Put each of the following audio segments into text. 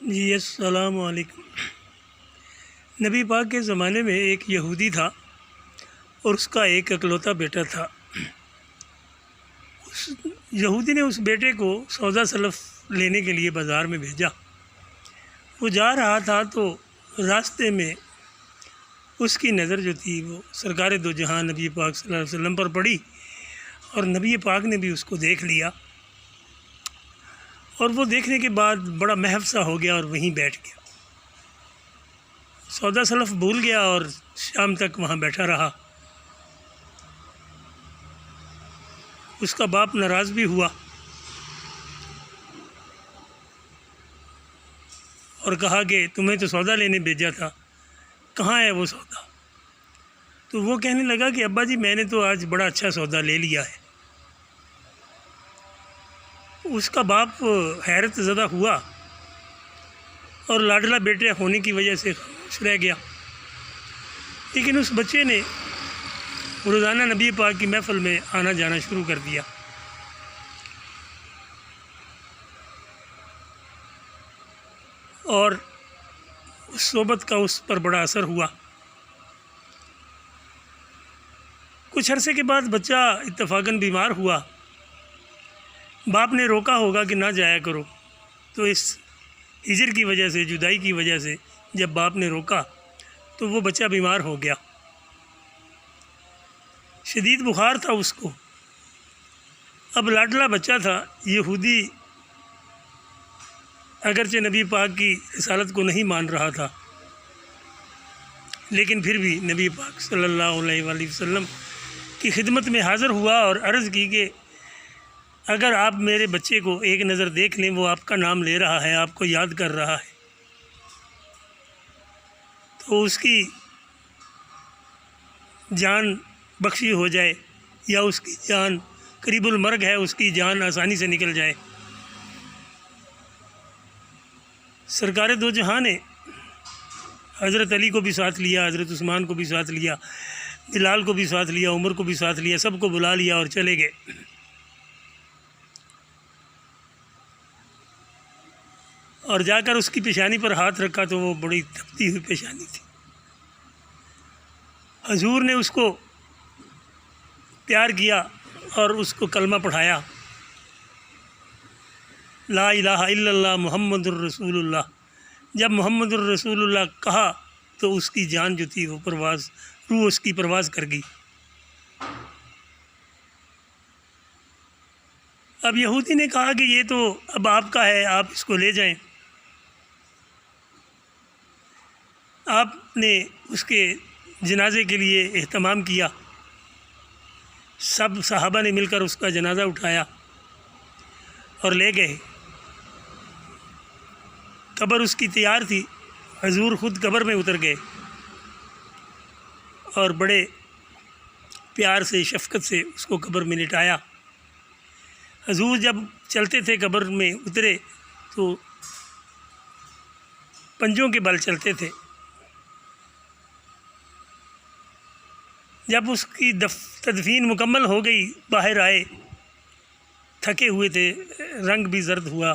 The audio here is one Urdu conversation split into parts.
جی السلام علیکم۔ نبی پاک کے زمانے میں ایک یہودی تھا اور اس کا ایک اکلوتا بیٹا تھا۔ اس یہودی نے اس بیٹے کو سودا سلف لینے کے لیے بازار میں بھیجا۔ وہ جا رہا تھا تو راستے میں اس کی نظر جو تھی وہ سرکار دو جہاں نبی پاک صلی اللہ علیہ وسلم پر پڑی اور نبی پاک نے بھی اس کو دیکھ لیا، اور وہ دیکھنے کے بعد بڑا محو سا ہو گیا اور وہیں بیٹھ گیا، سودا سلف بھول گیا اور شام تک وہاں بیٹھا رہا۔ اس کا باپ ناراض بھی ہوا اور کہا کہ تمہیں تو سودا لینے بھیجا تھا، کہاں ہے وہ سودا؟ تو وہ کہنے لگا کہ ابا جی میں نے تو آج بڑا اچھا سودا لے لیا ہے۔ اس کا باپ حیرت زدہ ہوا اور لاڈلا بیٹے ہونے کی وجہ سے خاموش رہ گیا، لیکن اس بچے نے روزانہ نبی پاک کی محفل میں آنا جانا شروع کر دیا۔ اور اس صحبت کا اس پر بڑا اثر ہوا۔ کچھ عرصے کے بعد بچہ اتفاقاً بیمار ہوا۔ باپ نے روکا ہوگا کہ نہ جایا کرو، تو اس ہجر کی وجہ سے، جدائی کی وجہ سے جب باپ نے روکا تو وہ بچہ بیمار ہو گیا۔ شدید بخار تھا اس کو۔ اب لاڈلا بچہ تھا، یہودی اگرچہ نبی پاک کی رسالت کو نہیں مان رہا تھا، لیکن پھر بھی نبی پاک صلی اللہ علیہ وآلہ وسلم کی خدمت میں حاضر ہوا اور عرض کی کہ اگر آپ میرے بچے کو ایک نظر دیکھ لیں، وہ آپ کا نام لے رہا ہے، آپ کو یاد کر رہا ہے، تو اس کی جان بخشی ہو جائے، یا اس کی جان قریب المرگ ہے، اس کی جان آسانی سے نکل جائے۔ سرکار دو جہاں نے حضرت علی کو بھی ساتھ لیا، حضرت عثمان کو بھی ساتھ لیا، بلال کو بھی ساتھ لیا، عمر کو بھی ساتھ لیا، سب کو بلا لیا اور چلے گئے۔ اور جا کر اس کی پیشانی پر ہاتھ رکھا تو وہ بڑی تپتی ہوئی پیشانی تھی۔ حضور نے اس کو پیار کیا اور اس کو کلمہ پڑھایا، لا الہ الا اللہ محمد الرسول اللہ۔ جب محمد الرسول اللہ کہا تو اس کی جان جو تھی وہ روح اس کی پرواز کر گئی۔ اب یہودی نے کہا کہ یہ تو اب آپ کا ہے، آپ اس کو لے جائیں۔ آپ نے اس کے جنازے کے لیے اہتمام کیا، سب صحابہ نے مل کر اس کا جنازہ اٹھایا اور لے گئے۔ قبر اس کی تیار تھی، حضور خود قبر میں اتر گئے اور بڑے پیار سے، شفقت سے اس کو قبر میں لٹایا۔ حضور جب چلتے تھے قبر میں اترے تو پنجوں کے بل چلتے تھے۔ جب اس کی تدفین مکمل ہو گئی، باہر آئے، تھکے ہوئے تھے، رنگ بھی زرد ہوا،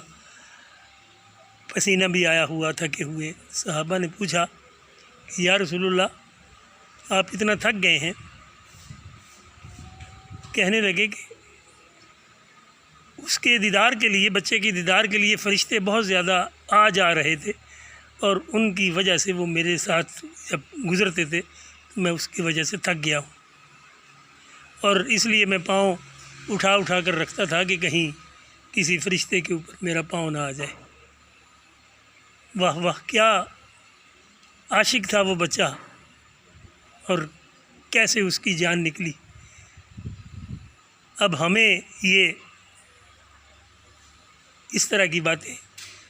پسینہ بھی آیا ہوا، تھکے ہوئے۔ صحابہ نے پوچھا کہ یا رسول اللہ آپ اتنا تھک گئے ہیں؟ کہنے لگے کہ اس کے دیدار کے لیے، بچے کے دیدار کے لیے فرشتے بہت زیادہ آ جا رہے تھے، اور ان کی وجہ سے وہ میرے ساتھ جب گزرتے تھے تو میں اس کی وجہ سے تھک گیا ہوں، اور اس لیے میں پاؤں اٹھا کر رکھتا تھا کہ کہیں کسی فرشتے کے اوپر میرا پاؤں نہ آ جائے۔ واہ واہ، کیا عاشق تھا وہ بچہ، اور کیسے اس کی جان نکلی۔ اب ہمیں یہ اس طرح کی باتیں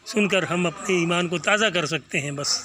سن کر ہم اپنے ایمان کو تازہ کر سکتے ہیں بس۔